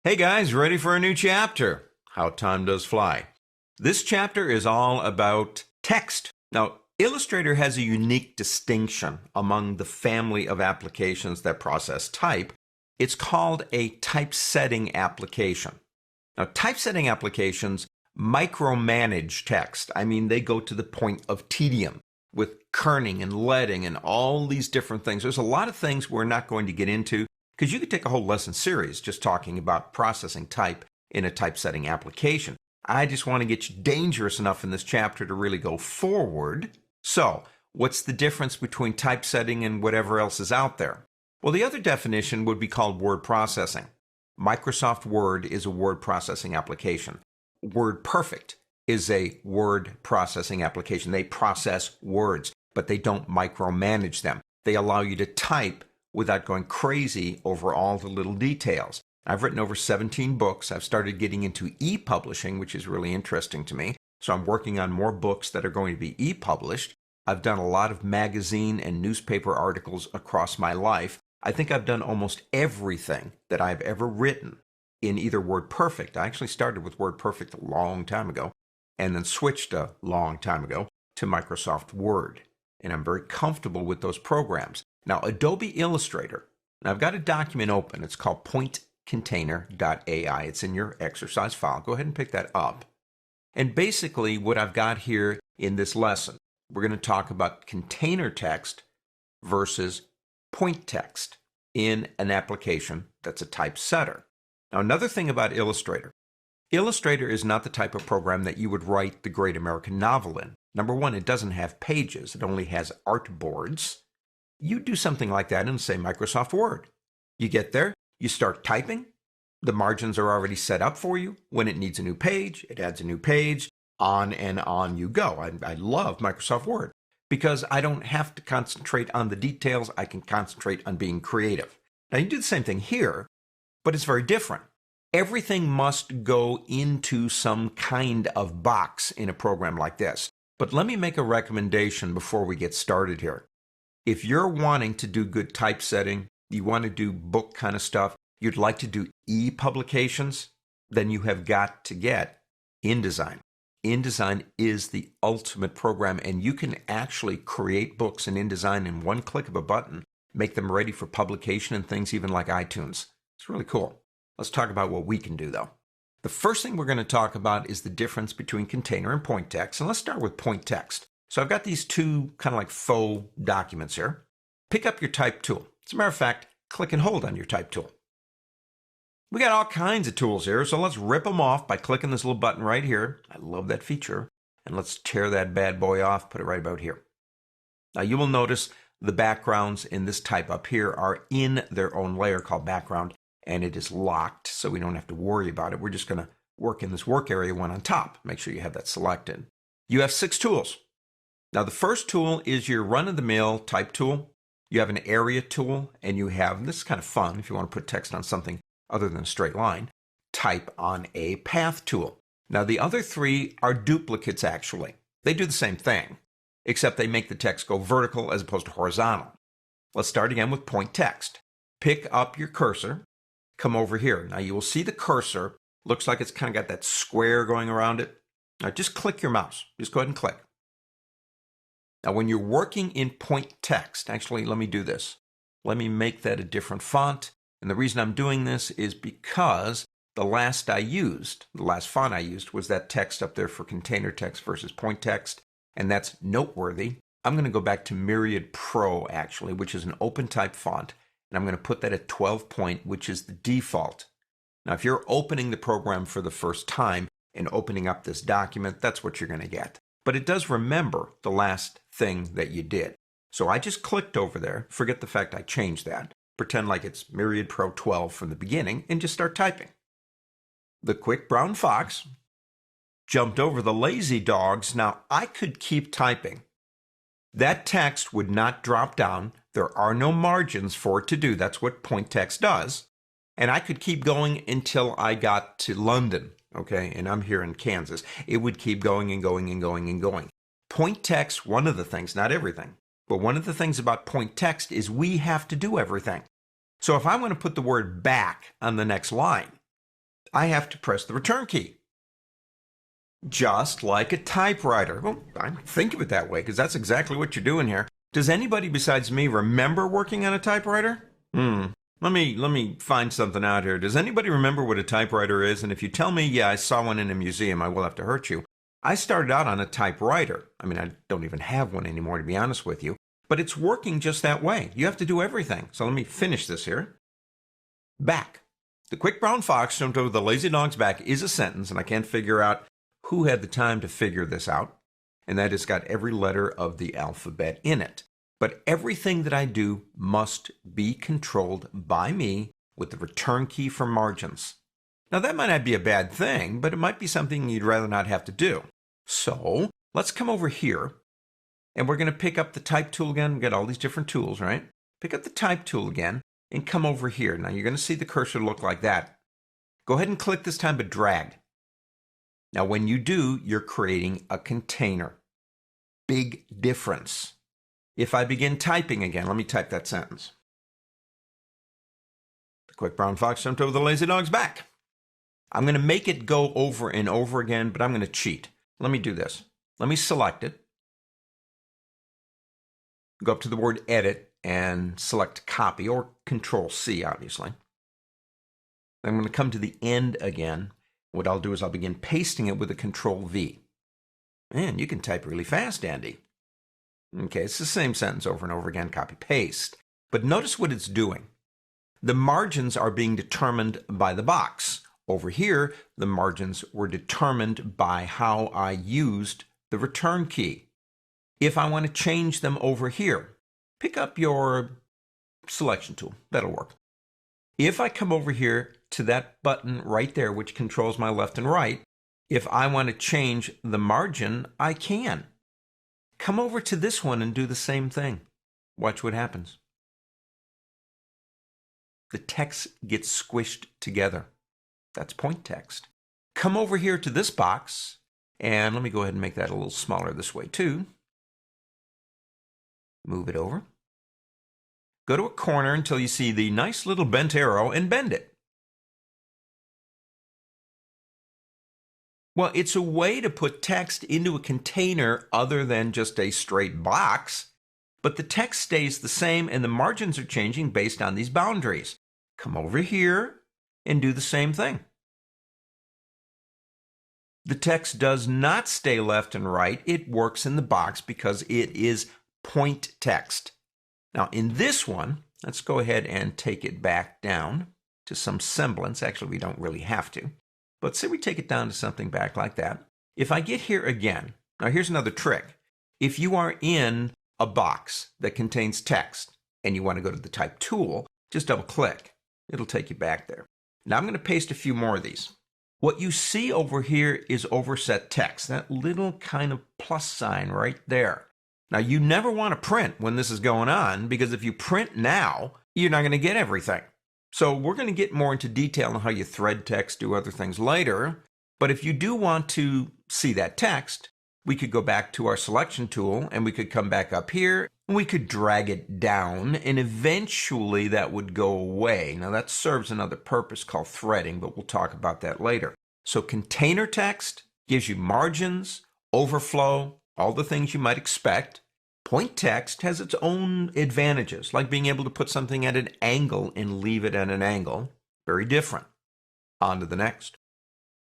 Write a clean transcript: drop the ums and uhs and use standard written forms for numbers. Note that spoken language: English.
Hey guys, ready for a new chapter? How time does fly. This chapter is all about text. Now, Illustrator has a unique distinction among the family of applications that process type. It's called a typesetting application. Now, typesetting applications micromanage text. I mean, they go to the point of tedium with kerning and leading and all these different things. There's a lot of things we're not going to get into, because you could take a whole lesson series just talking about processing type in a typesetting application. I just want to get you dangerous enough in this chapter to really go forward. So, what's the difference between typesetting and whatever else is out there? Well, the other definition would be called word processing. Microsoft Word is a word processing application. WordPerfect is a word processing application. They process words, but they don't micromanage them. They allow you to type without going crazy over all the little details. I've written over 17 books. I've started getting into e-publishing, which is really interesting to me. So I'm working on more books that are going to be e-published. I've done a lot of magazine and newspaper articles across my life. I think I've done almost everything that I've ever written in either WordPerfect. I actually started with WordPerfect a long time ago and then switched a long time ago to Microsoft Word. And I'm very comfortable with those programs. Now, Adobe Illustrator, and I've got a document open. It's called pointcontainer.ai. It's in your exercise file. Go ahead and pick that up. And basically, what I've got here in this lesson, we're going to talk about container text versus point text in an application that's a typesetter. Now, another thing about Illustrator, Illustrator is not the type of program that you would write the great American novel in. Number one, it doesn't have pages. It only has artboards. You do something like that in, say, Microsoft Word. You get there, you start typing, the margins are already set up for you. When it needs a new page, it adds a new page, on and on you go. I love Microsoft Word because I don't have to concentrate on the details. I can concentrate on being creative. Now, you do the same thing here, but it's very different. Everything must go into some kind of box in a program like this. But let me make a recommendation before we get started here. If you're wanting to do good typesetting, you want to do book kind of stuff, you'd like to do e-publications, then you have got to get InDesign. InDesign is the ultimate program, and you can actually create books in InDesign in one click of a button, make them ready for publication and things even like iTunes. It's really cool. Let's talk about what we can do, though. The first thing we're going to talk about is the difference between container and point text, and let's start with point text. So I've got these two kind of like faux documents here. Pick up your type tool. As a matter of fact, click and hold on your type tool. We got all kinds of tools here, so let's rip them off by clicking this little button right here. I love that feature. And let's tear that bad boy off, put it right about here. Now you will notice the backgrounds in this type up here are in their own layer called background, and it is locked, so we don't have to worry about it. We're just going to work in this work area one on top. Make sure you have that selected. You have 6 tools. Now, the first tool is your run-of-the-mill type tool. You have an area tool, and you have, and this is kind of fun if you want to put text on something other than a straight line, type on a path tool. Now, the other 3 are duplicates, actually. They do the same thing, except they make the text go vertical as opposed to horizontal. Let's start again with point text. Pick up your cursor, come over here. Now, you will see the cursor. Looks like it's kind of got that square going around it. Now, just click your mouse. Just go ahead and click. Now, when you're working in point text, actually, let me do this. Let me make that a different font. And the reason I'm doing this is because the last font I used was that text up there for container text versus point text. And that's noteworthy. I'm going to go back to Myriad Pro, actually, which is an open type font. And I'm going to put that at 12 point, which is the default. Now, if you're opening the program for the first time and opening up this document, that's what you're going to get. But it does remember the last thing that you did. So I just clicked over there. Forget the fact I changed that. Pretend like it's Myriad Pro 12 from the beginning and just start typing. The quick brown fox jumped over the lazy dogs. Now, I could keep typing. That text would not drop down. There are no margins for it to do. That's what point text does. And I could keep going until I got to London. Okay, and I'm here in Kansas. It would keep going and going and going and going. Point text, one of the things, not everything, but one of the things about point text is we have to do everything. So if I want to put the word back on the next line, I have to press the return key. Just like a typewriter. Well, I think of it that way because that's exactly what you're doing here. Does anybody besides me remember working on a typewriter? Let me find something out here. Does anybody remember what a typewriter is? And if you tell me, yeah, I saw one in a museum, I will have to hurt you. I started out on a typewriter. I mean, I don't even have one anymore, to be honest with you. But it's working just that way. You have to do everything. So let me finish this here. Back. The quick brown fox jumped over the lazy dog's back is a sentence, and I can't figure out who had the time to figure this out. And that has got every letter of the alphabet in it. But everything that I do must be controlled by me with the return key for margins. Now, that might not be a bad thing, but it might be something you'd rather not have to do. So let's come over here, and we're going to pick up the type tool again. We've got all these different tools, right? Pick up the type tool again and come over here. Now, you're going to see the cursor look like that. Go ahead and click this time, but drag. Now, when you do, you're creating a container. Big difference. If I begin typing again, let me type that sentence. The quick brown fox jumped over the lazy dog's back. I'm going to make it go over and over again, but I'm going to cheat. Let me do this. Let me select it. Go up to the word edit and select copy, or Control C, obviously. I'm going to come to the end again. What I'll do is I'll begin pasting it with a Control V. Man, you can type really fast, Andy. Okay, it's the same sentence over and over again, copy, paste. But notice what it's doing. The margins are being determined by the box. Over here, the margins were determined by how I used the return key. If I want to change them over here, pick up your selection tool. That'll work. If I come over here to that button right there, which controls my left and right, if I want to change the margin, I can. Come over to this one and do the same thing. Watch what happens. The text gets squished together. That's point text. Come over here to this box, and let me go ahead and make that a little smaller this way too. Move it over. Go to a corner until you see the nice little bent arrow and bend it. Well, it's a way to put text into a container other than just a straight box, but the text stays the same and the margins are changing based on these boundaries. Come over here and do the same thing. The text does not stay left and right. It works in the box because it is point text. Now, in this one, let's go ahead and take it back down to some semblance. Actually, we don't really have to. But say we take it down to something back like that. If I get here again, now here's another trick. If you are in a box that contains text and you want to go to the type tool, just double click. It'll take you back there. Now I'm going to paste a few more of these. What you see over here is overset text, that little kind of plus sign right there. Now you never want to print when this is going on, because if you print now, you're not going to get everything. So we're going to get more into detail on how you thread text, do other things later. But if you do want to see that text, we could go back to our selection tool and we could come back up here and we could drag it down and eventually that would go away. Now that serves another purpose called threading, but we'll talk about that later. So container text gives you margins, overflow, all the things you might expect. Point text has its own advantages, like being able to put something at an angle and leave it at an angle. Very different. On to the next.